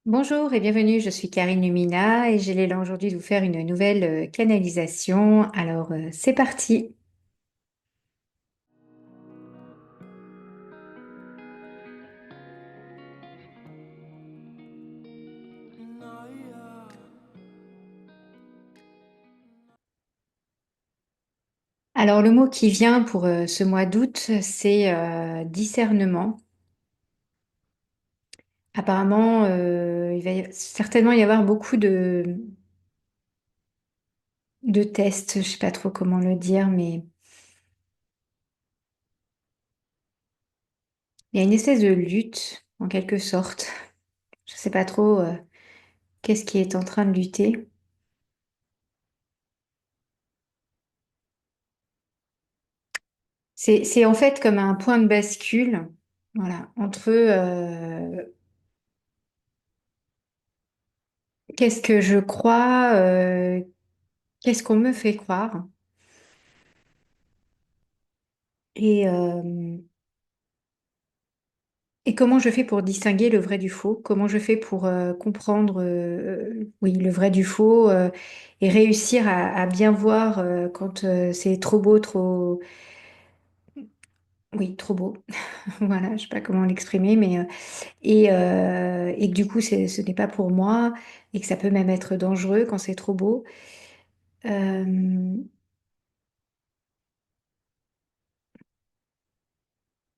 Bonjour et bienvenue, je suis Karine Lumina et j'ai l'élan aujourd'hui de vous faire une nouvelle canalisation. Alors c'est parti. Alors le mot qui vient pour ce mois d'août, c'est discernement. Apparemment, il va certainement y avoir beaucoup de tests, je sais pas trop comment le dire, mais il y a une espèce de lutte en quelque sorte. Je sais pas trop qu'est-ce qui est en train de lutter. C'est en fait comme un point de bascule, voilà, entre qu'est-ce que je crois, qu'est-ce qu'on me fait croire et, euh, et comment je fais pour distinguer le vrai du faux, comment je fais pour comprendre oui, le vrai du faux et réussir à bien voir quand c'est trop beau, trop... Oui, trop beau. Voilà, je sais pas comment l'exprimer, mais et que du coup, ce n'est pas pour moi et que ça peut même être dangereux quand c'est trop beau. Euh,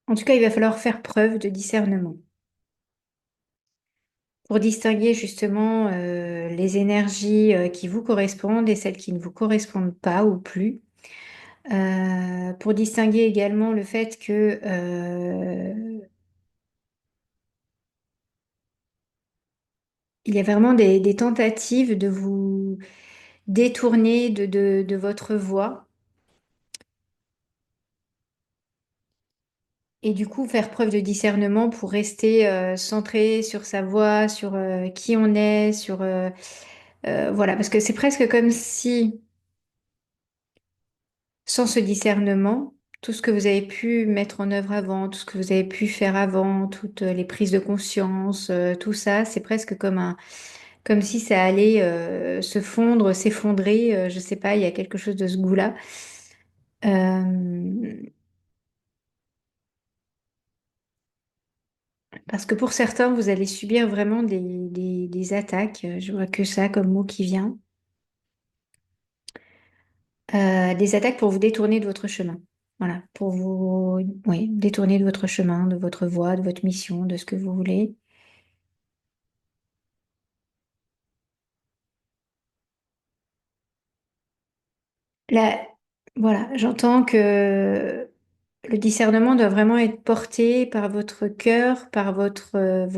En tout cas, il va falloir faire preuve de discernement pour distinguer justement les énergies qui vous correspondent et celles qui ne vous correspondent pas ou plus. Pour distinguer également le fait que il y a vraiment des tentatives de vous détourner de votre voie et du coup faire preuve de discernement pour rester centré sur sa voie, sur qui on est, sur voilà, parce que c'est presque comme si sans ce discernement, tout ce que vous avez pu mettre en œuvre avant, tout ce que vous avez pu faire avant, toutes les prises de conscience, tout ça, c'est presque comme si ça allait se fondre, s'effondrer. Je sais pas, il y a quelque chose de ce goût-là. Euh, Parce que pour certains, vous allez subir vraiment des attaques. Je vois que ça comme mot qui vient. Des attaques pour vous détourner de votre chemin. Voilà, pour vous, oui, détourner de votre chemin, de votre voie, de votre mission, de ce que vous voulez. Là, voilà, j'entends que le discernement doit vraiment être porté par votre cœur, par vos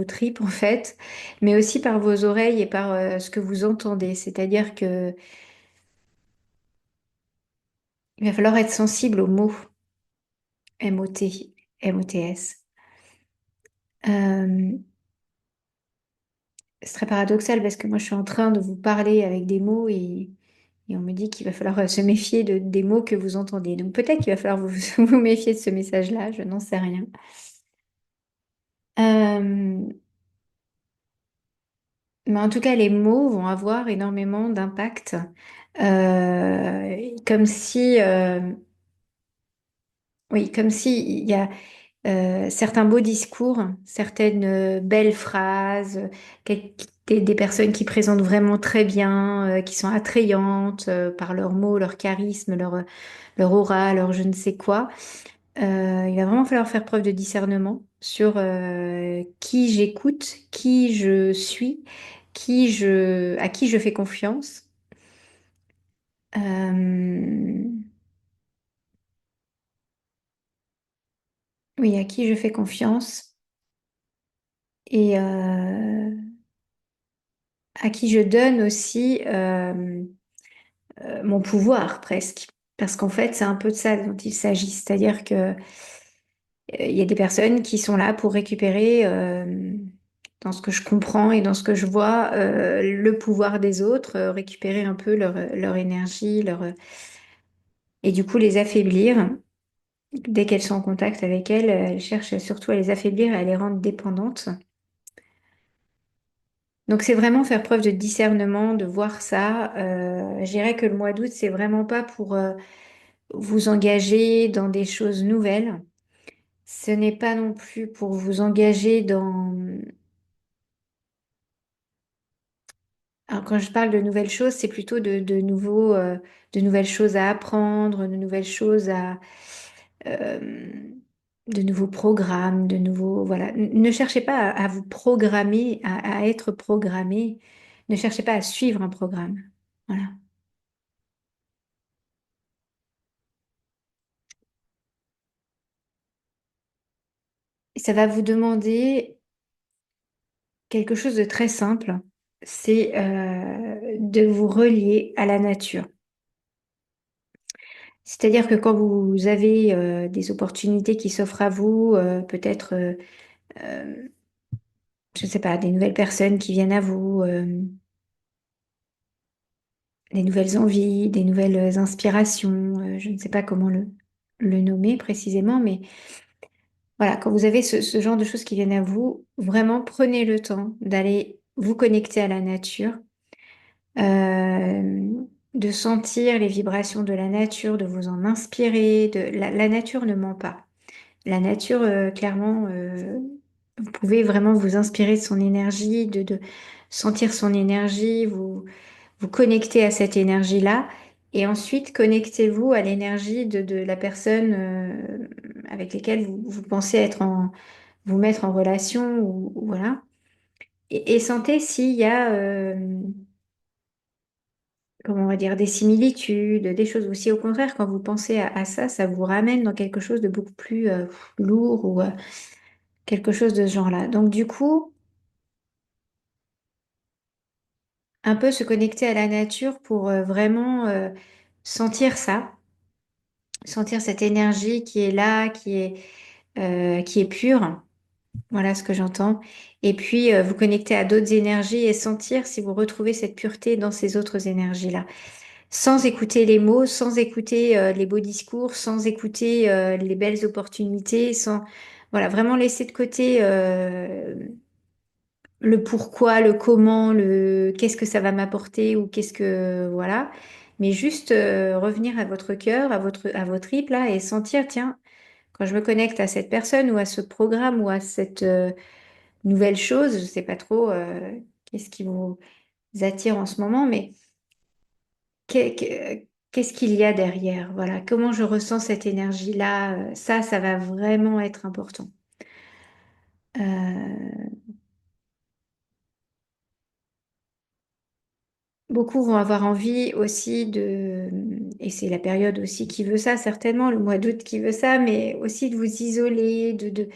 tripes en fait, mais aussi par vos oreilles et par ce que vous entendez. C'est-à-dire que il va falloir être sensible aux mots MOT, MOTS. Euh, c'est très paradoxal parce que moi je suis en train de vous parler avec des mots et on me dit qu'il va falloir se méfier des mots que vous entendez. Donc peut-être qu'il va falloir vous, vous méfier de ce message-là, je n'en sais rien. Euh, Mais en tout cas, les mots vont avoir énormément d'impact. Comme si, oui, comme si il y a certains beaux discours, certaines belles phrases, des personnes qui présentent vraiment très bien, qui sont attrayantes par leurs mots, leur charisme, leur aura, leur je ne sais quoi. Il va vraiment falloir faire preuve de discernement sur qui j'écoute, qui je suis, à qui je fais confiance. Euh, oui, à qui je fais confiance et à qui je donne aussi mon pouvoir presque. Parce qu'en fait, c'est un peu de ça dont il s'agit. C'est-à-dire que il y a des personnes qui sont là pour récupérer, dans ce que je comprends et dans ce que je vois, le pouvoir des autres, récupérer un peu leur énergie, et du coup les affaiblir. Dès qu'elles sont en contact avec elles, elles cherchent surtout à les affaiblir et à les rendre dépendantes. Donc c'est vraiment faire preuve de discernement, de voir ça. Je dirais que le mois d'août, c'est vraiment pas pour vous engager dans des choses nouvelles. Ce n'est pas non plus pour vous engager dans... Alors quand je parle de nouvelles choses, c'est plutôt de nouvelles choses à apprendre, de nouvelles choses euh, de nouveaux programmes, de nouveaux... Voilà. Ne cherchez pas à vous programmer, à être programmé. Ne cherchez pas à suivre un programme. Voilà. Et ça va vous demander quelque chose de très simple, c'est de vous relier à la nature. C'est-à-dire que quand vous avez des opportunités qui s'offrent à vous, peut-être, euh, je ne sais pas, des nouvelles personnes qui viennent à vous, des nouvelles envies, des nouvelles inspirations, je ne sais pas comment le nommer précisément, mais voilà, quand vous avez ce genre de choses qui viennent à vous, vraiment prenez le temps d'aller vous connecter à la nature, euh, de sentir les vibrations de la nature, de vous en inspirer. La nature ne ment pas. La nature, clairement, vous pouvez vraiment vous inspirer de son énergie, de sentir son énergie, vous connecter à cette énergie-là. Et ensuite, connectez-vous à l'énergie de la personne avec laquelle vous pensez vous mettre en relation, ou voilà. Et sentez s'il y a, comment on va dire, des similitudes, des choses aussi. Au contraire, quand vous pensez à ça, ça vous ramène dans quelque chose de beaucoup plus lourd, ou quelque chose de ce genre-là. Donc du coup, un peu se connecter à la nature pour vraiment sentir ça, sentir cette énergie qui est là, qui est pure. Voilà ce que j'entends. Et puis vous connecter à d'autres énergies et sentir si vous retrouvez cette pureté dans ces autres énergies-là. Sans écouter les mots, sans écouter les beaux discours, sans écouter les belles opportunités, sans... Voilà, vraiment laisser de côté le pourquoi, le comment, le qu'est-ce que ça va m'apporter, ou qu'est-ce que... Voilà. Mais juste revenir à votre cœur, à votre tripes là, et sentir, tiens, quand je me connecte à cette personne ou à ce programme ou à cette nouvelle chose, je sais pas trop qu'est-ce qui vous attire en ce moment, mais qu'est-ce qu'il y a derrière? Voilà, comment je ressens cette énergie-là? Ça va vraiment être important. Euh, Beaucoup vont avoir envie aussi et c'est la période aussi qui veut ça, certainement, le mois d'août qui veut ça, mais aussi de vous isoler, de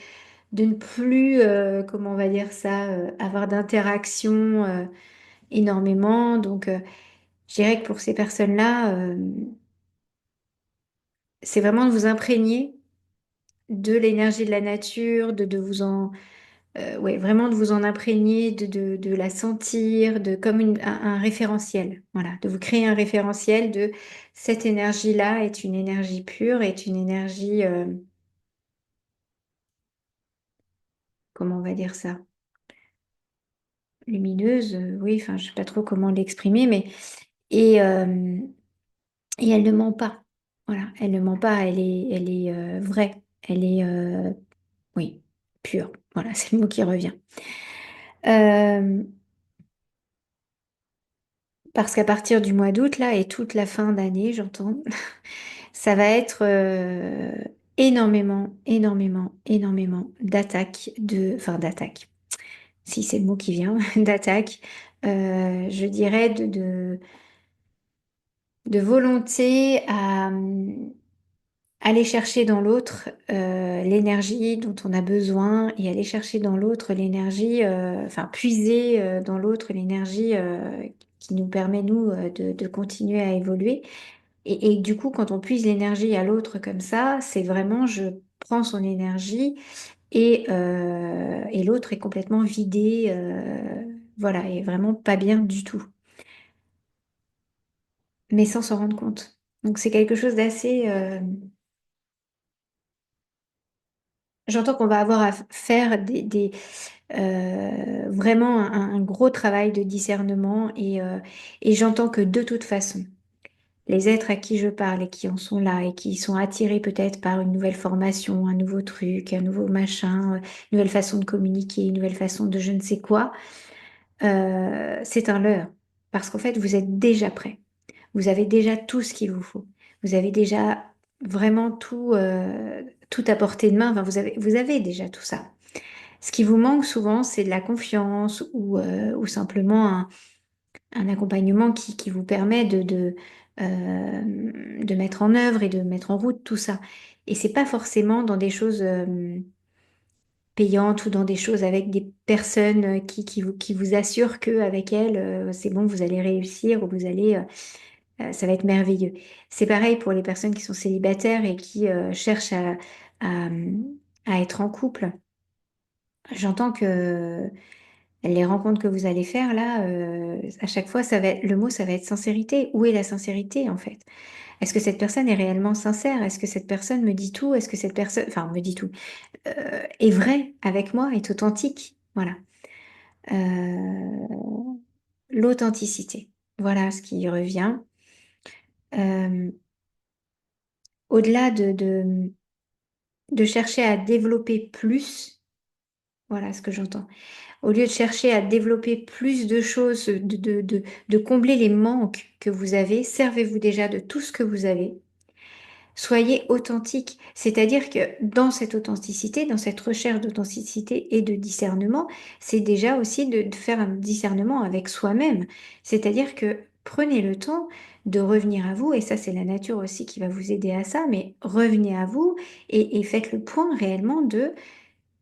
ne plus, comment on va dire ça, avoir d'interaction énormément. Donc, je dirais que pour ces personnes-là, c'est vraiment de vous imprégner de l'énergie de la nature, ouais, vraiment de vous en imprégner, de la sentir, comme un référentiel. Voilà, de vous créer un référentiel de cette énergie-là est une énergie pure, est une énergie, comment on va dire ça, lumineuse, oui, enfin, je sais pas trop comment l'exprimer, mais et, euh, et elle ne ment pas. Voilà, elle ne ment pas, elle est vraie, elle est, oui, pure. Voilà, c'est le mot qui revient. Euh, Parce qu'à partir du mois d'août, là, et toute la fin d'année, j'entends, ça va être énormément, énormément, énormément enfin d'attaques, si c'est le mot qui vient, d'attaques, je dirais de volonté à aller chercher dans l'autre l'énergie dont on a besoin, et aller chercher dans l'autre l'énergie, enfin puiser dans l'autre l'énergie qui nous permet, nous, de continuer à évoluer. Et du coup, quand on puise l'énergie à l'autre comme ça, c'est vraiment, je prends son énergie, et l'autre est complètement vidé, voilà, et vraiment pas bien du tout, mais sans s'en rendre compte. Donc c'est quelque chose d'assez... j'entends qu'on va avoir à faire vraiment un gros travail de discernement et j'entends que de toute façon, les êtres à qui je parle et qui en sont là et qui sont attirés peut-être par une nouvelle formation, un nouveau truc, un nouveau machin, une nouvelle façon de communiquer, une nouvelle façon de je ne sais quoi, c'est un leurre. Parce qu'en fait, vous êtes déjà prêt. Vous avez déjà tout ce qu'il vous faut. Vous avez déjà vraiment tout, tout à portée de main. Enfin, vous avez déjà tout ça. Ce qui vous manque souvent, c'est de la confiance ou simplement un accompagnement qui vous permet de mettre en œuvre et de mettre en route tout ça. Et c'est pas forcément dans des choses payantes ou dans des choses avec des personnes qui vous assurent qu'avec elles, c'est bon, vous allez réussir ou vous allez, ça va être merveilleux. C'est pareil pour les personnes qui sont célibataires et qui cherchent à, à être en couple. J'entends que les rencontres que vous allez faire là, à chaque fois, le mot, ça va être sincérité. Où est la sincérité en fait? Est-ce que cette personne est réellement sincère? Est-ce que cette personne me dit tout? Est-ce que cette personne, enfin, me dit tout, est vraie avec moi, est authentique? Voilà. L'authenticité. Voilà ce qui revient. Euh, Au-delà de chercher à développer plus, voilà ce que j'entends. Au lieu de chercher à développer plus de choses, de combler les manques que vous avez, servez-vous déjà de tout ce que vous avez. Soyez authentique, c'est-à-dire que dans cette authenticité, dans cette recherche d'authenticité et de discernement, c'est déjà aussi de faire un discernement avec soi-même. C'est-à-dire que prenez le temps de revenir à vous, et ça c'est la nature aussi qui va vous aider à ça, mais revenez à vous et faites le point réellement de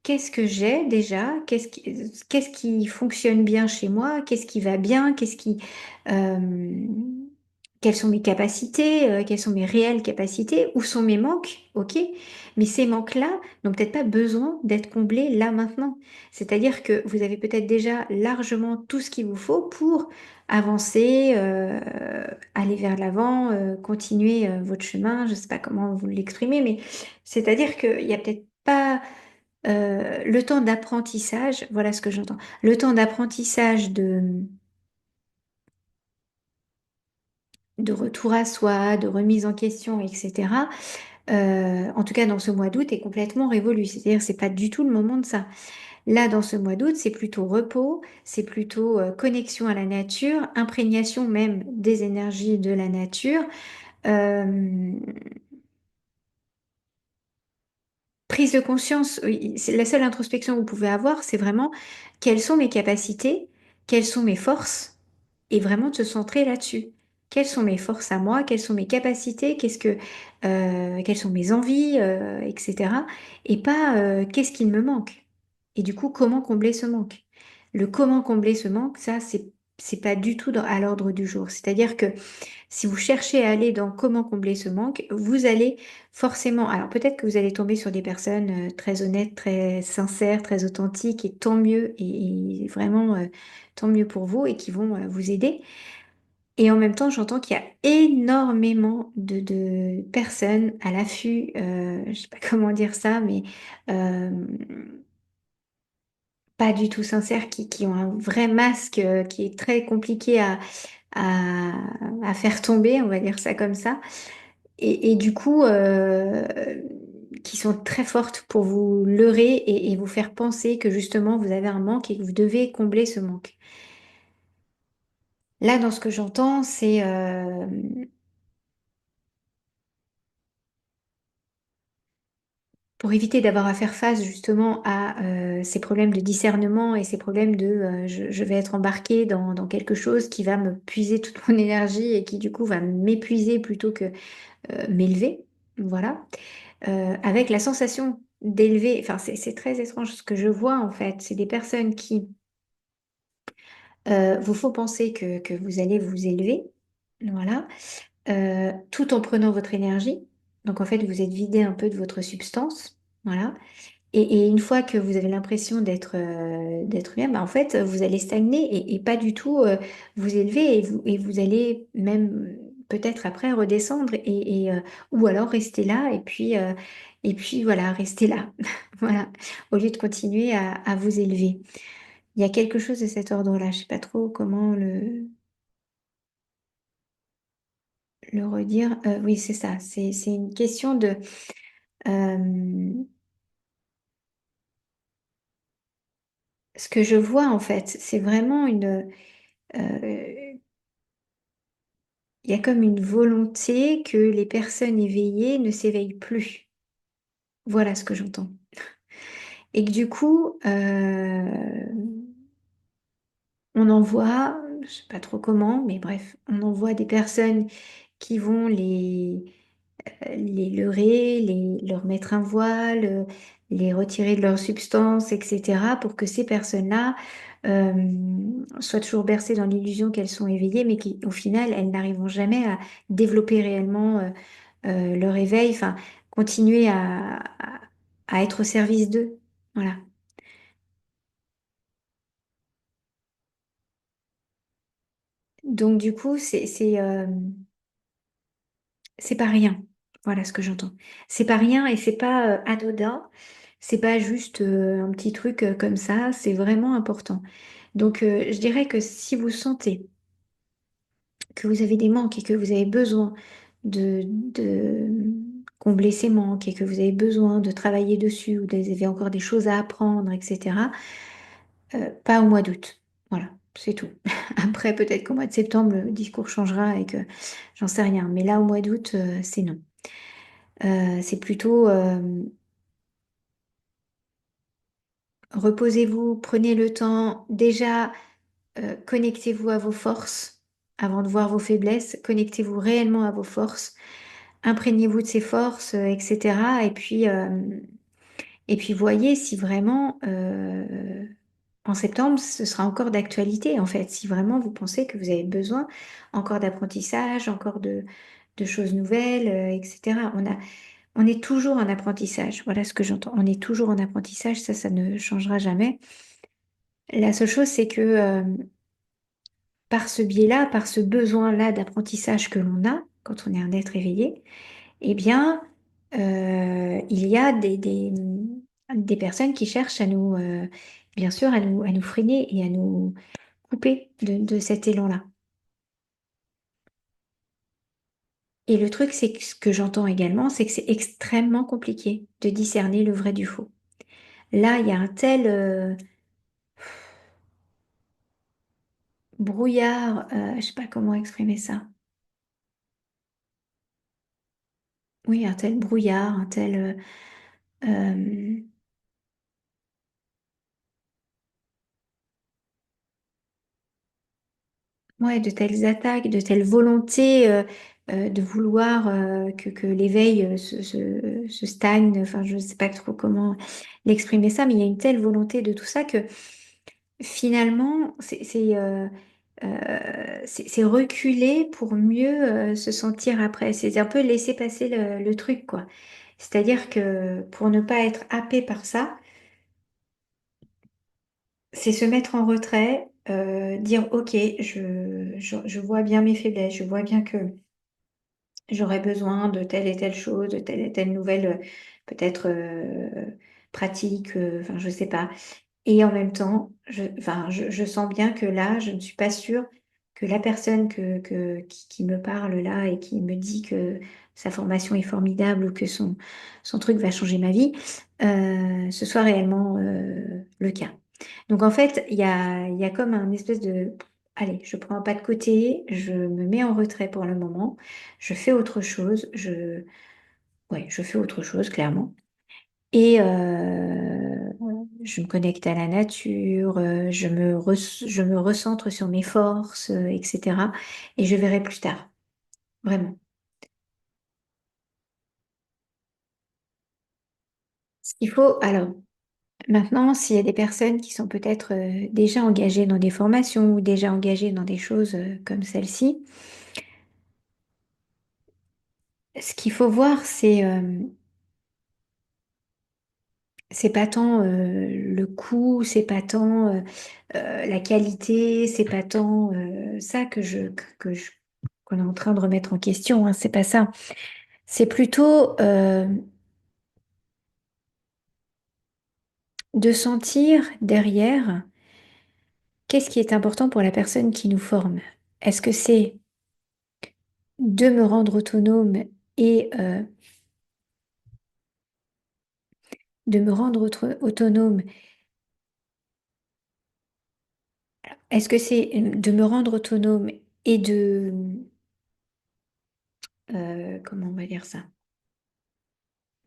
qu'est-ce que j'ai déjà? Qu'est-ce qui fonctionne bien chez moi? Qu'est-ce qui va bien? Euh, Quelles sont mes capacités? Quelles sont mes réelles capacités? Où sont mes manques? Ok. Mais ces manques-là n'ont peut-être pas besoin d'être comblés là maintenant. C'est-à-dire que vous avez peut-être déjà largement tout ce qu'il vous faut pour avancer, aller vers l'avant, continuer votre chemin. Je ne sais pas comment vous l'exprimez, mais c'est-à-dire qu'il n'y a peut-être pas le temps d'apprentissage, voilà ce que j'entends. Le temps d'apprentissage de retour à soi, de remise en question, etc. En tout cas, dans ce mois d'août, est complètement révolu. C'est-à-dire, c'est pas du tout le moment de ça. Là, dans ce mois d'août, c'est plutôt repos, c'est plutôt connexion à la nature, imprégnation même des énergies de la nature. Euh, Prise de conscience, oui, c'est la seule introspection que vous pouvez avoir, c'est vraiment quelles sont mes capacités, quelles sont mes forces, et vraiment de se centrer là-dessus. Quelles sont mes forces à moi, quelles sont mes capacités, quelles sont mes envies, etc. Et pas qu'est-ce qu'il me manque. Et du coup, comment combler ce manque. Le comment combler ce manque, ça, c'est pas du tout à l'ordre du jour. C'est-à-dire que si vous cherchez à aller dans comment combler ce manque, vous allez forcément, alors peut-être que vous allez tomber sur des personnes très honnêtes, très sincères, très authentiques, et tant mieux, et vraiment tant mieux pour vous, et qui vont vous aider. Et en même temps, j'entends qu'il y a énormément de personnes à l'affût, je sais pas comment dire ça, mais euh, pas du tout sincères, qui ont un vrai masque qui est très compliqué à, à faire tomber, on va dire ça comme ça. Et du coup, qui sont très fortes pour vous leurrer et vous faire penser que justement vous avez un manque et que vous devez combler ce manque. Là, dans ce que j'entends, c'est pour éviter d'avoir à faire face justement à ces problèmes de discernement et ces problèmes de je vais être embarquée dans quelque chose qui va me puiser toute mon énergie et qui du coup va m'épuiser plutôt que m'élever. Voilà. Avec la sensation d'élever, enfin c'est très étrange ce que je vois en fait, c'est des personnes qui vous faut penser que vous allez vous élever, voilà, tout en prenant votre énergie. Donc en fait, vous êtes vidé un peu de votre substance, voilà. Et une fois que vous avez l'impression d'être bien, bah, en fait, vous allez stagner et pas du tout vous élever et vous allez même peut-être après redescendre ou alors rester là et puis voilà, rester là. Voilà, au lieu de continuer à vous élever. Il y a quelque chose de cet ordre-là. Je sais pas trop comment le redire. Oui, c'est ça. C'est une question de... euh, ce que je vois, en fait, c'est vraiment une... il y a comme une volonté que les personnes éveillées ne s'éveillent plus. Voilà ce que j'entends. Et que du coup, on envoie, je sais pas trop comment, mais bref, on envoie des personnes qui vont les leurrer, leur mettre un voile, les retirer de leur substance, etc., pour que ces personnes-là euh, soient toujours bercées dans l'illusion qu'elles sont éveillées, mais qu'au final, elles n'arriveront jamais à développer réellement leur éveil, enfin, continuer à être au service d'eux. Voilà. Donc, du coup, c'est pas rien. Voilà ce que j'entends. C'est pas rien et c'est pas anodin. C'est pas juste un petit truc comme ça. C'est vraiment important. Donc, je dirais que si vous sentez que vous avez des manques et que vous avez besoin de combler ces manques et que vous avez besoin de travailler dessus ou que vous avez encore des choses à apprendre, etc., pas au mois d'août. Voilà, c'est tout. Après, peut-être qu'au mois de septembre, le discours changera et que j'en sais rien. Mais là, au mois d'août, c'est non. C'est plutôt reposez-vous, prenez le temps. Déjà, connectez-vous à vos forces avant de voir vos faiblesses. Connectez-vous réellement à vos forces. Imprégnez-vous de ces forces, etc. Et puis voyez si vraiment en septembre, ce sera encore d'actualité, en fait. Si vraiment vous pensez que vous avez besoin encore d'apprentissage, encore de choses nouvelles, etc. On est toujours en apprentissage. Voilà ce que j'entends. On est toujours en apprentissage. Ça ne changera jamais. La seule chose, c'est que par ce biais-là, par ce besoin-là d'apprentissage que l'on a quand on est un être éveillé, eh bien, il y a des personnes qui cherchent à nous, bien sûr, à nous freiner et à nous couper de cet élan-là. Et le truc, c'est que ce que j'entends également, c'est que c'est extrêmement compliqué de discerner le vrai du faux. Là, il y a un tel brouillard, je sais pas comment exprimer ça. Oui, un tel brouillard, un tel... euh, ouais, de telles attaques, de telles volontés de vouloir que l'éveil se stagne. Enfin, je ne sais pas trop comment l'exprimer ça, mais il y a une telle volonté de tout ça que finalement, c'est reculer pour mieux se sentir après. C'est un peu laisser passer le truc, quoi. C'est-à-dire que pour ne pas être happé par ça, c'est se mettre en retrait, dire, OK, je vois bien mes faiblesses, je vois bien que j'aurais besoin de telle et telle chose, de telle et telle nouvelle, peut-être pratique, enfin, je sais pas. Et en même temps, enfin, je sens bien que là, je ne suis pas sûre que la personne qui me parle là et qui me dit que sa formation est formidable ou que son truc va changer ma vie, ce soit réellement le cas. Donc en fait, il y a comme un espèce de... Allez, je prends un pas de côté, je me mets en retrait pour le moment, je fais autre chose, ouais, je fais autre chose, clairement. Et je me connecte à la nature, je me recentre sur mes forces, etc. Et je verrai plus tard, vraiment. Ce qu'il faut, alors, maintenant, s'il y a des personnes qui sont peut-être déjà engagées dans des formations ou déjà engagées dans des choses comme celle-ci, ce qu'il faut voir, c'est pas tant le coût, c'est pas tant la qualité, c'est pas tant ça qu'on est en train de remettre en question, hein, c'est pas ça. C'est plutôt de sentir derrière qu'est-ce qui est important pour la personne qui nous forme? Est-ce que c'est de me rendre autonome et de me rendre autonome? Est-ce que c'est de me rendre autonome et de, comment on va dire ça?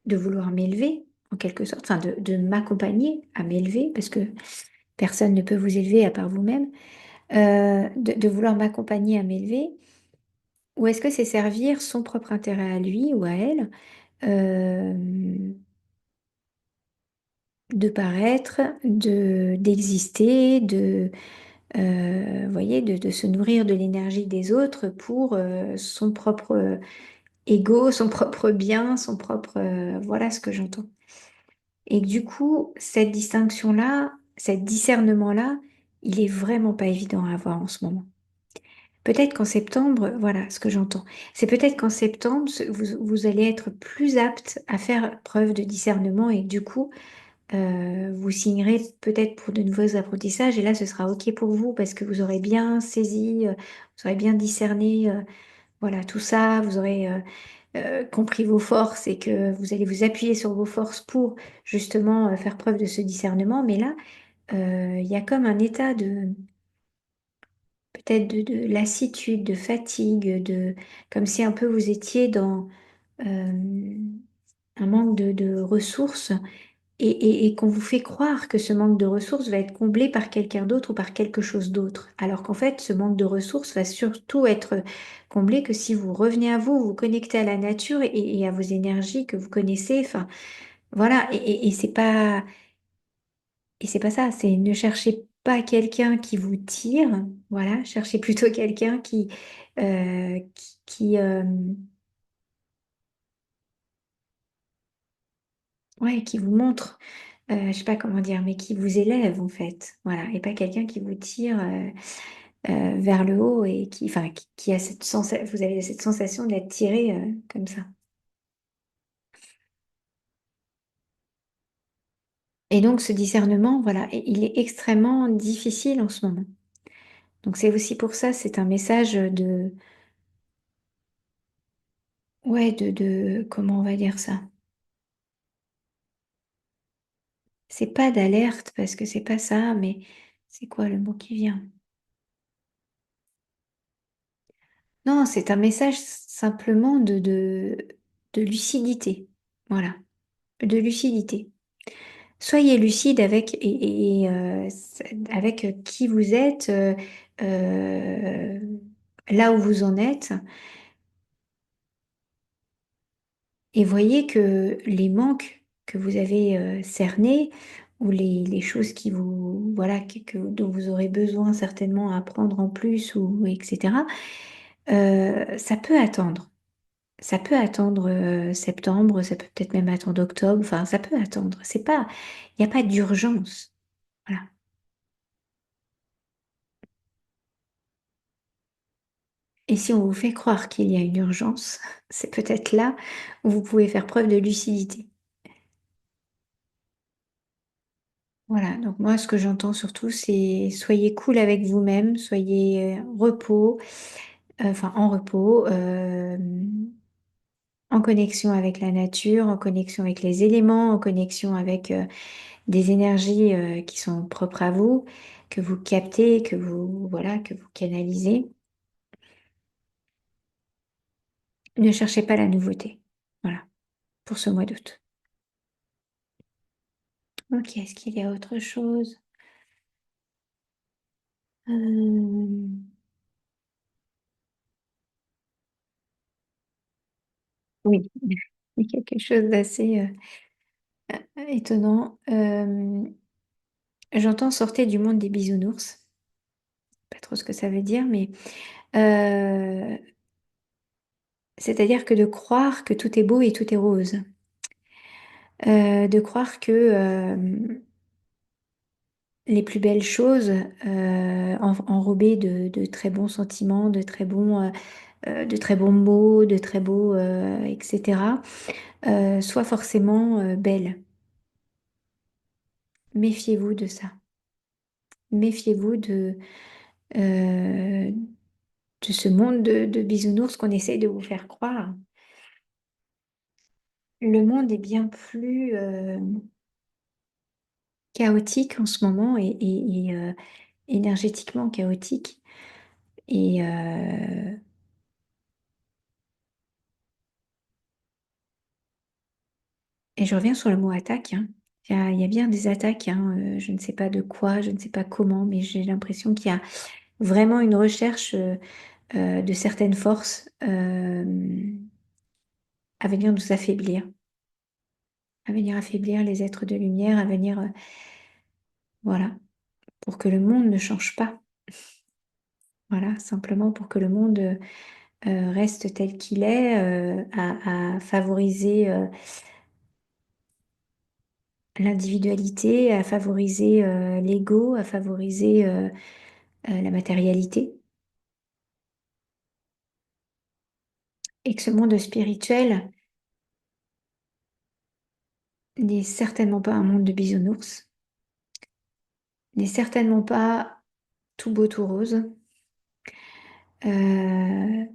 De vouloir m'élever, en quelque sorte, enfin de m'accompagner à m'élever, parce que personne ne peut vous élever à part vous-même, de vouloir m'accompagner à m'élever, ou est-ce que c'est servir son propre intérêt à lui ou à elle, euh, de paraître, d'exister, vous voyez, de se nourrir de l'énergie des autres pour son propre ego, son propre bien, son propre, voilà ce que j'entends. Et du coup, cette distinction-là, cet discernement-là, il est vraiment pas évident à avoir en ce moment. Peut-être qu'en septembre, voilà ce que j'entends. C'est peut-être qu'en septembre, vous allez être plus apte à faire preuve de discernement et du coup, vous signerez peut-être pour de nouveaux apprentissages et là, ce sera OK pour vous parce que vous aurez bien saisi, vous aurez bien discerné, voilà, tout ça, vous aurez compris vos forces et que vous allez vous appuyer sur vos forces pour justement faire preuve de ce discernement. Mais là, il y a comme un état de peut-être de lassitude, de fatigue, comme si un peu vous étiez dans euh, un manque de ressources et qu'on vous fait croire que ce manque de ressources va être comblé par quelqu'un d'autre ou par quelque chose d'autre. Alors qu'en fait, ce manque de ressources va surtout être comblé que si vous revenez à vous, vous connectez à la nature et à vos énergies que vous connaissez. Enfin, voilà. Et c'est pas ça. C'est ne cherchez pas quelqu'un qui vous tire. Voilà. Cherchez plutôt quelqu'un qui, ouais, qui vous montre. Je sais pas comment dire, mais qui vous élève en fait, voilà, et pas quelqu'un qui vous tire vers le haut et enfin, qui a cette sensation, vous avez cette sensation d'être tiré comme ça. Et donc ce discernement, voilà, il est extrêmement difficile en ce moment. Donc c'est aussi pour ça, c'est un message ouais, comment on va dire ça? C'est pas d'alerte parce que c'est pas ça, mais c'est quoi le mot qui vient? Non, c'est un message simplement de lucidité. Voilà, de lucidité. Soyez lucide avec, avec qui vous êtes, euh, là où vous en êtes, et voyez que les manques que vous avez cernés, ou les choses qui vous, voilà, dont vous aurez besoin certainement à apprendre en plus, ou etc., ça peut attendre. Ça peut attendre septembre, ça peut peut-être même attendre octobre, enfin ça peut attendre. C'est pas, il n'y a pas d'urgence. Voilà. Et si on vous fait croire qu'il y a une urgence, c'est peut-être là où vous pouvez faire preuve de lucidité. Voilà, donc moi ce que j'entends surtout c'est soyez cool avec vous-même, soyez repos, enfin en repos, en connexion avec la nature, en connexion avec les éléments, en connexion avec des énergies qui sont propres à vous, que vous captez, que vous, voilà, que vous canalisez. Ne cherchez pas la nouveauté. Voilà, pour ce mois d'août. Ok, est-ce qu'il y a autre chose? Euh, oui, il y a quelque chose d'assez étonnant. J'entends sortir du monde des bisounours. Pas trop ce que ça veut dire, mais euh, c'est-à-dire que de croire que tout est beau et tout est rose. De croire que les plus belles choses, enrobées de très bons sentiments, de très bons mots, de très beaux, etc., soient forcément belles. Méfiez-vous de ça. méfiez-vous euh, de ce monde de bisounours qu'on essaye de vous faire croire. Le monde est bien plus chaotique en ce moment et énergétiquement chaotique. Et, euh, et je reviens sur le mot attaque, hein. Il y a bien des attaques, hein, je ne sais pas de quoi, je ne sais pas comment, mais j'ai l'impression qu'il y a vraiment une recherche de certaines forces à venir nous affaiblir, à venir affaiblir les êtres de lumière, à venir, voilà, pour que le monde ne change pas. Voilà, simplement pour que le monde reste tel qu'il est, à favoriser l'individualité, à favoriser l'ego, à favoriser la matérialité. Et que ce monde spirituel n'est certainement pas un monde de bisounours, n'est certainement pas tout beau, tout rose, euh,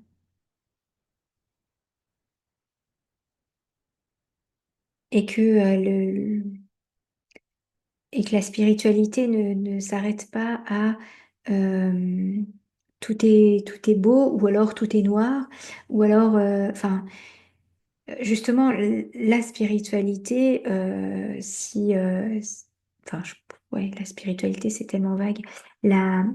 et que, et que la spiritualité ne s'arrête pas à euh, tout est beau, ou alors tout est noir, ou alors, enfin, justement, la spiritualité, si, enfin, ouais, la spiritualité, c'est tellement vague. La,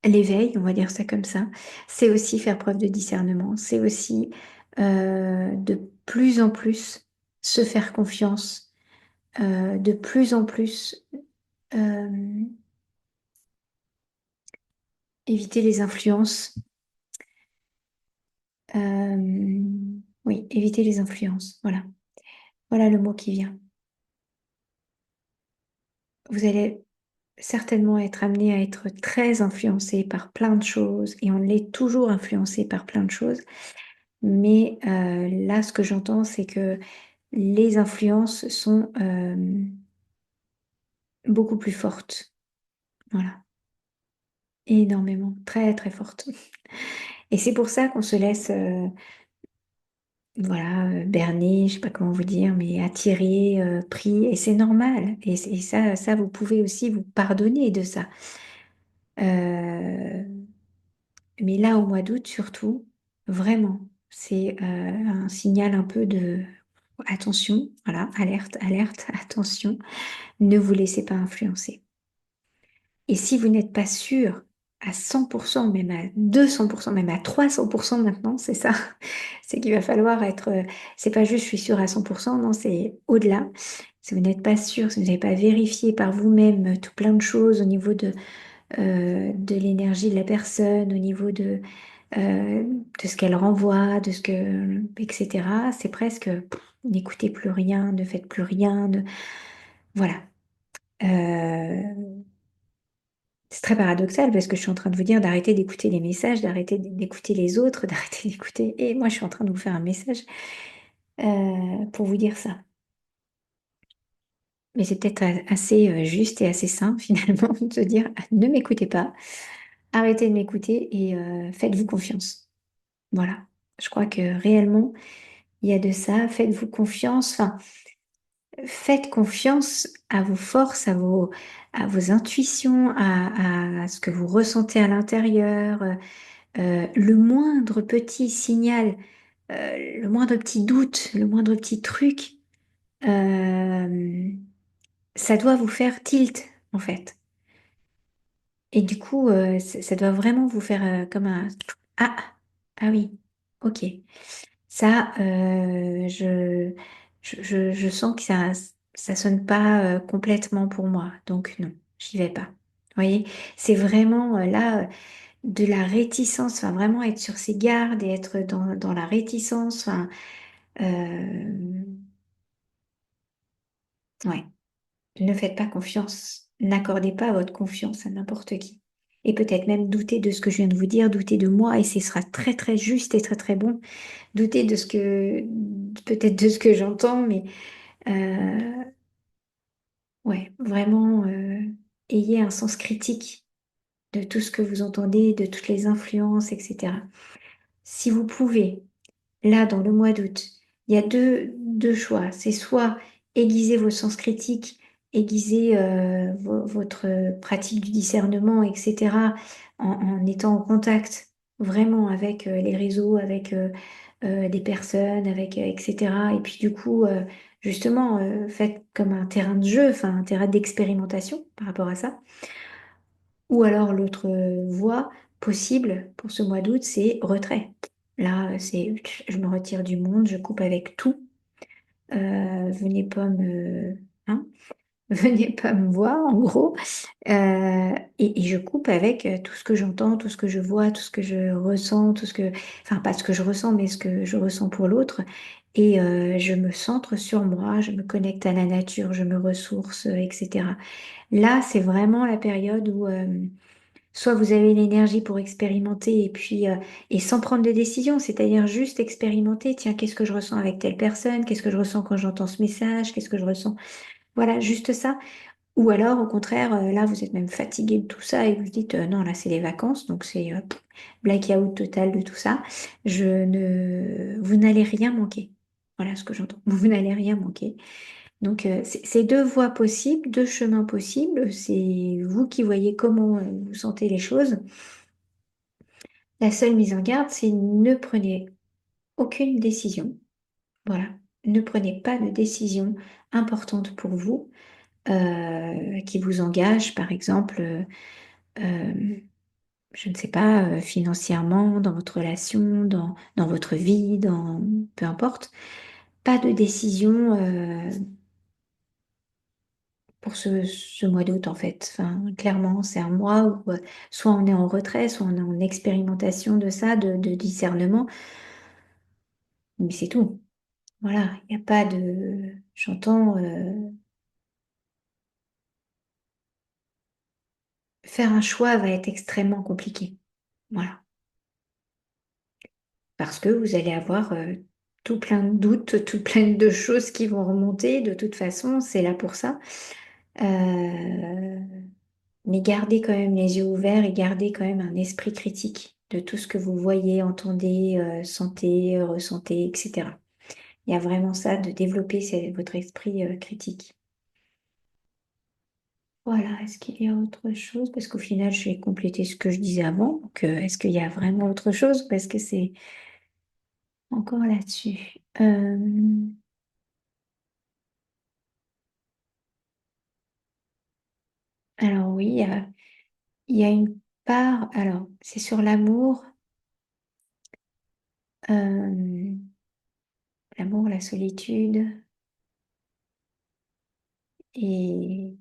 l'éveil, on va dire ça comme ça, c'est aussi faire preuve de discernement, c'est aussi de plus en plus se faire confiance, de plus en plus euh, éviter les influences. euh, oui, éviter les influences, voilà. Voilà le mot qui vient. Vous allez certainement être amené à être très influencé par plein de choses, et on l'est toujours influencé par plein de choses. Mais là, ce que j'entends, c'est que les influences sont beaucoup plus fortes. Voilà, énormément, très très fortes. Et c'est pour ça qu'on se laisse, voilà, berner, je sais pas comment vous dire, mais attirer, pris, et c'est normal. Et ça, vous pouvez aussi vous pardonner de ça. Euh, mais là, au mois d'août, surtout, vraiment, c'est un signal un peu de attention, voilà, alerte, alerte, attention, ne vous laissez pas influencer. Et si vous n'êtes pas sûr à 100%, même à 200%, même à 300% maintenant, c'est ça, c'est qu'il va falloir être, c'est pas juste je suis sûr à 100%, non, c'est au-delà. Si vous n'êtes pas sûr, si vous n'avez pas vérifié par vous-même tout plein de choses au niveau de l'énergie de la personne, au niveau de ce qu'elle renvoie, de ce que, etc., c'est presque, n'écoutez plus rien, ne faites plus rien, voilà. Euh, C'est très paradoxal parce que je suis en train de vous dire d'arrêter d'écouter les messages, d'arrêter d'écouter les autres, d'arrêter d'écouter. Et moi, je suis en train de vous faire un message pour vous dire ça. Mais c'est peut-être assez juste et assez sain finalement de se dire ne m'écoutez pas, arrêtez de m'écouter et faites-vous confiance. Voilà. Je crois que réellement, il y a de ça. Faites-vous confiance. Enfin, faites confiance à vos forces, à vos intuitions, à ce que vous ressentez à l'intérieur. Le moindre petit signal, le moindre petit doute, le moindre petit truc, euh, ça doit vous faire tilt, en fait. Et du coup, ça doit vraiment vous faire comme un... Ah, ah oui, ok. Ça, je sens que ça sonne pas complètement pour moi. Donc non, j'y vais pas. Vous voyez, c'est vraiment là de la réticence, enfin vraiment être sur ses gardes et être dans la réticence. Enfin, euh, ouais, ne faites pas confiance. N'accordez pas votre confiance à n'importe qui. Et peut-être même douter de ce que je viens de vous dire, douter de moi, et ce sera très très juste et très très bon. Douter de ce que, peut-être de ce que j'entends, mais ouais, vraiment. ayez un sens critique de tout ce que vous entendez, de toutes les influences, etc. Si vous pouvez, là, dans le mois d'août, il y a deux choix. C'est soit aiguiser vos sens critiques, aiguiser votre pratique du discernement, etc., en étant en contact vraiment avec les réseaux, avec des personnes, avec, etc. Et puis du coup, justement, faites comme un terrain de jeu, enfin un terrain d'expérimentation par rapport à ça. Ou alors l'autre voie possible pour ce mois d'août, c'est retrait. Là, c'est je me retire du monde, je coupe avec tout. Venez pas me, hein, venez pas me voir, en gros. Et je coupe avec tout ce que j'entends, tout ce que je vois, tout ce que je ressens, tout ce que, enfin pas ce que je ressens, mais ce que je ressens pour l'autre. Et je me centre sur moi, je me connecte à la nature, je me ressource, etc. Là, c'est vraiment la période où soit vous avez l'énergie pour expérimenter et puis et sans prendre de décision, c'est-à-dire juste expérimenter. Tiens, qu'est-ce que je ressens avec telle personne? Qu'est-ce que je ressens quand j'entends ce message? Qu'est-ce que je ressens? Voilà, juste ça. Ou alors, au contraire, là, vous êtes même fatigué de tout ça et vous vous dites non, là, c'est les vacances, donc c'est blackout total de tout ça. Vous n'allez rien manquer. Voilà ce que j'entends. Vous n'allez rien manquer. Donc, c'est deux voies possibles, deux chemins possibles. C'est vous qui voyez comment vous sentez les choses. La seule mise en garde, c'est ne prenez aucune décision. Voilà. Ne prenez pas de décision importante pour vous qui vous engage, par exemple, euh, je ne sais pas, financièrement, dans votre relation, dans votre vie, peu importe. Pas de décision pour ce mois d'août, en fait. Enfin, clairement, c'est un mois où soit on est en retrait, soit on est en expérimentation de ça, de discernement, mais c'est tout. Voilà, il n'y a pas de... J'entends faire un choix va être extrêmement compliqué. Voilà. Parce que vous allez avoir tout plein de doutes, tout plein de choses qui vont remonter. De toute façon, c'est là pour ça. Euh, mais gardez quand même les yeux ouverts et gardez quand même un esprit critique de tout ce que vous voyez, entendez, sentez, ressentez, etc. Il y a vraiment ça de développer votre esprit critique. Voilà, est-ce qu'il y a autre chose? Parce qu'au final, je vais compléter ce que je disais avant. Donc, est-ce qu'il y a vraiment autre chose? Parce que c'est encore là-dessus. Alors oui, il y a une part, alors c'est sur l'amour, euh, l'amour, la solitude et,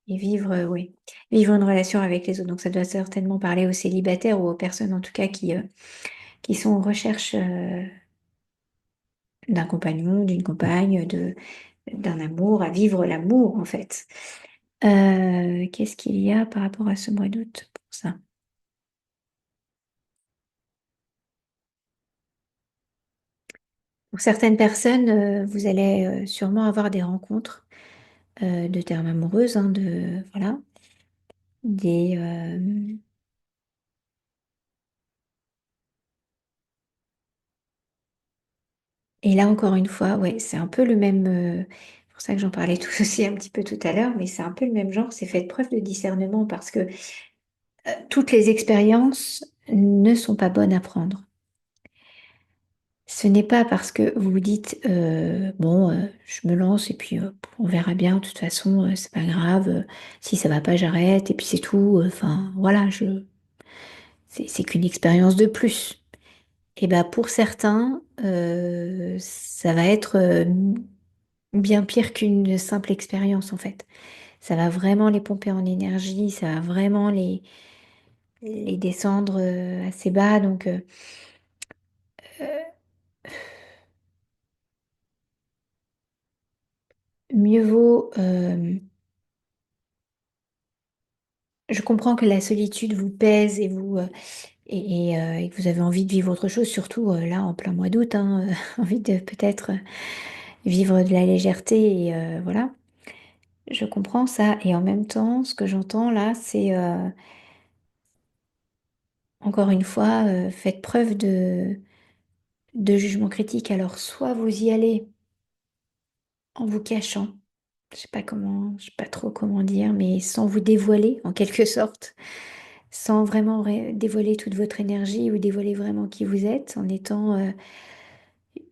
et vivre, oui, vivre une relation avec les autres. Donc ça doit certainement parler aux célibataires ou aux personnes en tout cas qui sont en recherche d'un compagnon, d'une compagne, d'un amour, à vivre l'amour en fait. Qu'est-ce qu'il y a par rapport à ce mois d'août pour ça? Pour certaines personnes, vous allez sûrement avoir des rencontres de termes amoureuses, hein, voilà, des, et là encore une fois, ouais, c'est un peu le même, c'est pour ça que j'en parlais tout aussi un petit peu tout à l'heure, mais c'est un peu le même genre, c'est fait preuve de discernement parce que toutes les expériences ne sont pas bonnes à prendre. Ce n'est pas parce que vous vous dites bon, je me lance et puis on verra bien. De toute façon, c'est pas grave. Si ça va pas, j'arrête et puis c'est tout. Enfin, voilà, c'est qu'une expérience de plus. Et ben pour certains, ça va être bien pire qu'une simple expérience en fait. Ça va vraiment les pomper en énergie, ça va vraiment les descendre assez bas. Donc mieux vaut. Je comprends que la solitude vous pèse et et que vous avez envie de vivre autre chose, surtout là en plein mois d'août, hein, envie de peut-être vivre de la légèreté et voilà. je comprends ça. Et en même temps, ce que j'entends là, c'est encore une fois, faites preuve de jugement critique. Alors, soit vous y allez en vous cachant, je sais pas trop comment dire, mais sans vous dévoiler en quelque sorte, sans vraiment dévoiler toute votre énergie ou dévoiler vraiment qui vous êtes, en étant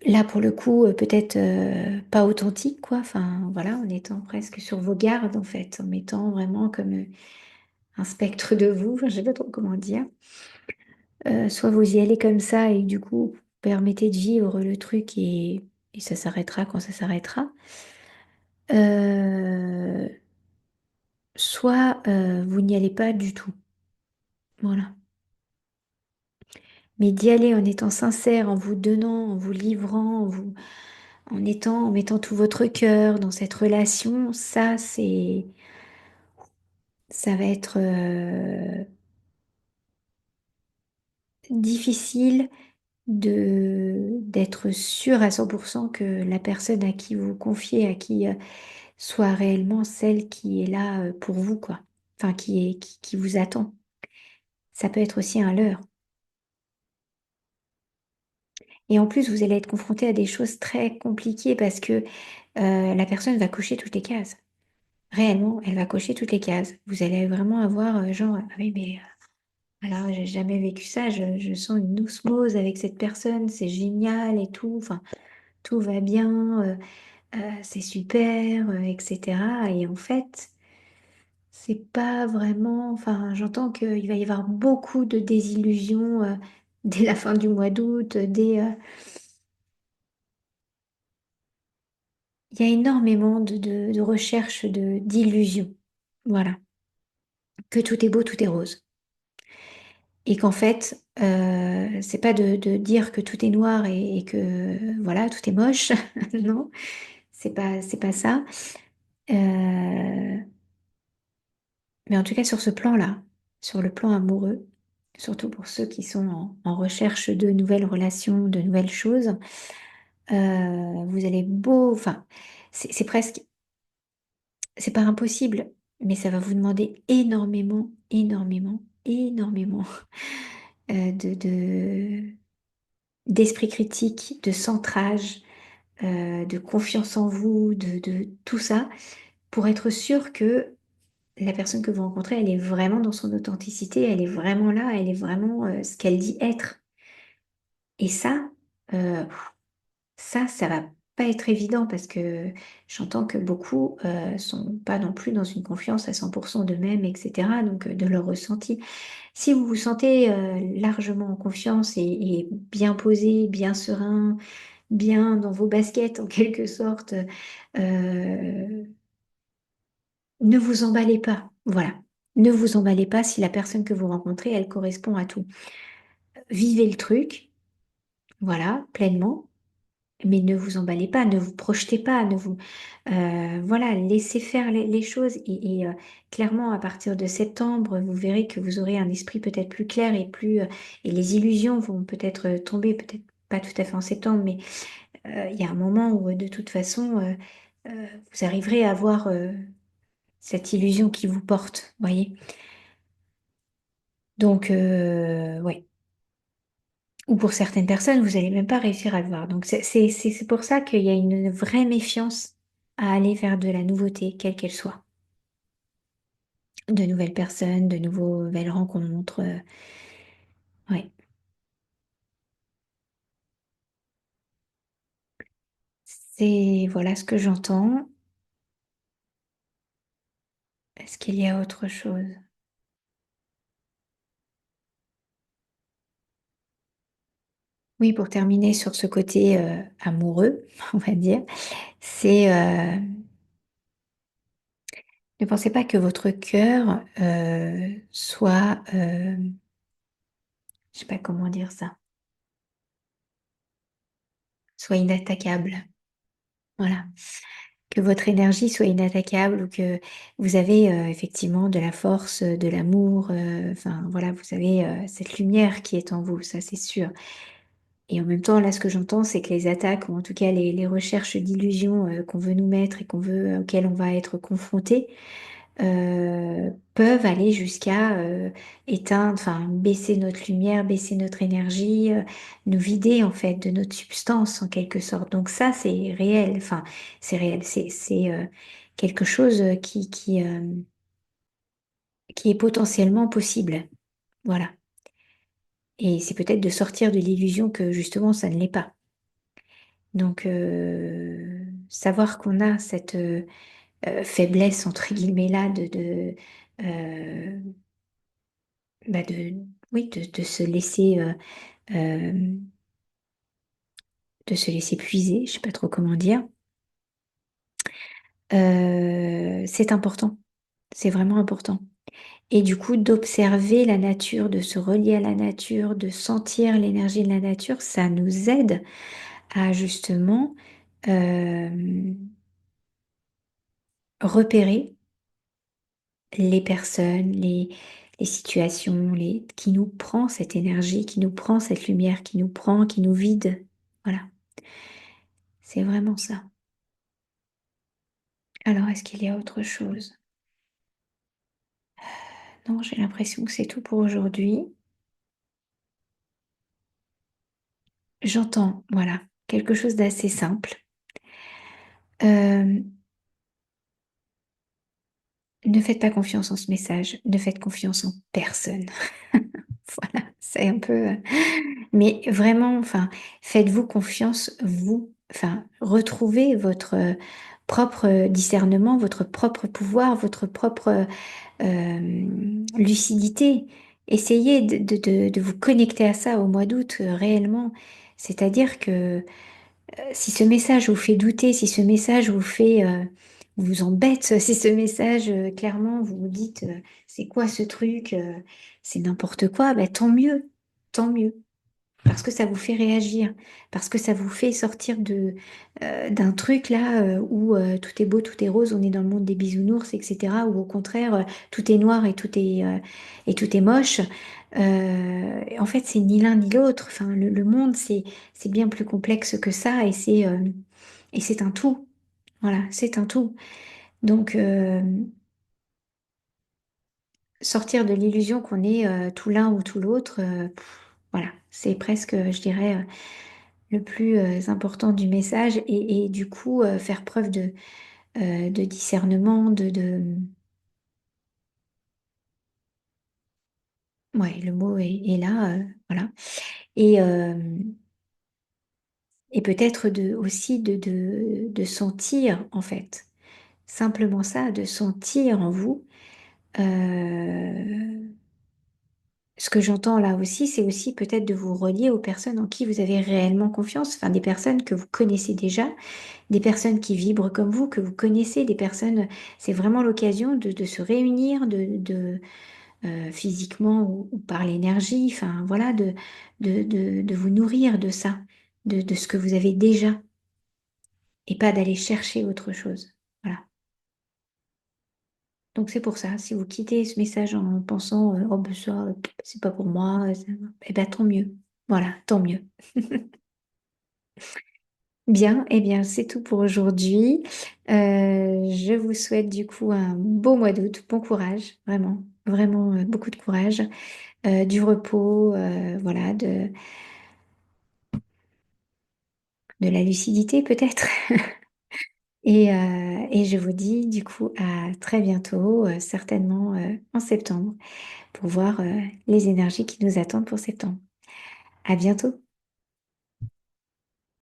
là pour le coup peut-être pas authentique, quoi. Enfin voilà, en étant presque sur vos gardes en fait, en mettant vraiment comme un spectre de vous, enfin, je sais pas trop comment dire. Soit vous y allez comme ça et du coup permettez de vivre le truc et ça s'arrêtera quand ça s'arrêtera. Euh, Soit vous n'y allez pas du tout. Voilà. Mais d'y aller en étant sincère, en vous donnant, en vous livrant, en mettant tout votre cœur dans cette relation, ça va être difficile d'être sûr à 100% que la personne à qui vous confiez, à qui soit réellement celle qui est là pour vous, quoi. Enfin, qui vous attend. Ça peut être aussi un leurre. Et en plus, vous allez être confronté à des choses très compliquées parce que la personne va cocher toutes les cases. Réellement, elle va cocher toutes les cases. Vous allez vraiment avoir genre, ah oui, mais alors, j'ai jamais vécu ça. Je sens une osmose avec cette personne. C'est génial et tout. Enfin, tout va bien. C'est super, etc. Et en fait, c'est pas vraiment. Enfin, j'entends qu'il va y avoir beaucoup de désillusions dès la fin du mois d'août. Il y a énormément de recherches d'illusions. Voilà. Que tout est beau, tout est rose. Et qu'en fait, c'est pas de dire que tout est noir et que voilà, tout est moche. Non, c'est pas ça. Euh, mais en tout cas, sur ce plan-là, sur le plan amoureux, surtout pour ceux qui sont en recherche de nouvelles relations, de nouvelles choses, vous allez beau, enfin, c'est presque, c'est pas impossible, mais ça va vous demander énormément, énormément, énormément d'esprit critique, de centrage, de confiance en vous, de tout ça, pour être sûr que la personne que vous rencontrez, elle est vraiment dans son authenticité, elle est vraiment là, elle est vraiment ce qu'elle dit être. Et euh, ça va pas être évident parce que j'entends que beaucoup sont pas non plus dans une confiance à 100% d'eux-mêmes, etc. Donc de leur ressenti. Si vous vous sentez largement en confiance et bien posé, bien serein, bien dans vos baskets en quelque sorte, ne vous emballez pas. Voilà. Ne vous emballez pas si la personne que vous rencontrez, elle correspond à tout. Vivez le truc, voilà, pleinement, mais ne vous emballez pas, ne vous projetez pas, ne vous... voilà, laissez faire les choses clairement, à partir de septembre, vous verrez que vous aurez un esprit peut-être plus clair et plus... et les illusions vont peut-être tomber, peut-être pas tout à fait en septembre, mais il y a un moment où de toute façon, vous arriverez à avoir cette illusion qui vous porte, voyez. Donc, ouais. Ou pour certaines personnes, vous n'allez même pas réussir à le voir. Donc, c'est pour ça qu'il y a une vraie méfiance à aller vers de la nouveauté, quelle qu'elle soit. De nouvelles personnes, de nouvelles rencontres. Ouais. C'est, voilà ce que j'entends. Est-ce qu'il y a autre chose? Oui, pour terminer sur ce côté amoureux, on va dire, c'est ne pensez pas que votre cœur soit, je sais pas comment dire ça, soit inattaquable. Voilà. Que votre énergie soit inattaquable ou que vous avez effectivement de la force, de l'amour, enfin voilà, vous avez cette lumière qui est en vous, ça c'est sûr. Et en même temps, là, ce que j'entends, c'est que les attaques, ou en tout cas les recherches d'illusions qu'on veut nous mettre et auxquelles on va être confronté, peuvent aller jusqu'à éteindre, enfin baisser notre lumière, baisser notre énergie, nous vider en fait de notre substance en quelque sorte. Donc ça, c'est réel, enfin c'est réel, c'est quelque chose qui est potentiellement possible. Voilà. Et c'est peut-être de sortir de l'illusion que justement ça ne l'est pas. Donc savoir qu'on a cette faiblesse entre guillemets là euh, de, oui, de se laisser, euh, de se laisser puiser, je sais pas trop comment dire. C'est important, c'est vraiment important. Et du coup, d'observer la nature, de se relier à la nature, de sentir l'énergie de la nature, ça nous aide à justement euh, repérer les personnes, les situations, qui nous prend cette énergie, qui nous prend cette lumière, qui nous prend, qui nous vide. Voilà, c'est vraiment ça. Alors, est-ce qu'il y a autre chose? Non, j'ai l'impression que c'est tout pour aujourd'hui. J'entends, voilà, quelque chose d'assez simple. Euh, Ne faites pas confiance en ce message, ne faites confiance en personne. Voilà, c'est un peu... Mais vraiment, enfin, faites-vous confiance, vous. Enfin, retrouvez votre propre discernement, votre propre pouvoir, votre propre lucidité. Essayez de vous connecter à ça au mois d'août, réellement. C'est-à-dire que si ce message vous fait douter, si ce message vous embête, si ce message, clairement, vous vous dites, c'est quoi ce truc, c'est n'importe quoi, ben, tant mieux. Parce que ça vous fait réagir, parce que ça vous fait sortir d'un truc là où tout est beau, tout est rose, on est dans le monde des bisounours, etc. Ou au contraire, tout est noir et tout est moche. En fait, c'est ni l'un ni l'autre. Enfin, le monde, c'est bien plus complexe que ça et c'est un tout. Voilà, c'est un tout. Donc, sortir de l'illusion qu'on est tout l'un ou tout l'autre, voilà, c'est presque, je dirais, le plus important du message et du coup faire preuve de discernement, ouais, le mot est là, voilà. Et, euh, et peut-être aussi de sentir, en fait, simplement ça, de sentir en vous. euh, Ce que j'entends là aussi, c'est aussi peut-être de vous relier aux personnes en qui vous avez réellement confiance, enfin des personnes que vous connaissez déjà, des personnes qui vibrent comme vous, que vous connaissez, des personnes, c'est vraiment l'occasion de se réunir, physiquement ou par l'énergie, enfin voilà, de vous nourrir de ça, de ce que vous avez déjà, et pas d'aller chercher autre chose. Voilà. Donc c'est pour ça, si vous quittez ce message en pensant oh ben ça, c'est pas pour moi, eh ben tant mieux. Voilà, tant mieux. Bien, eh bien c'est tout pour aujourd'hui. Je vous souhaite du coup un beau mois d'août, bon courage, vraiment, vraiment beaucoup de courage, du repos, voilà, de la lucidité peut-être. Et je vous dis du coup à très bientôt, certainement en septembre, pour voir les énergies qui nous attendent pour septembre. À bientôt.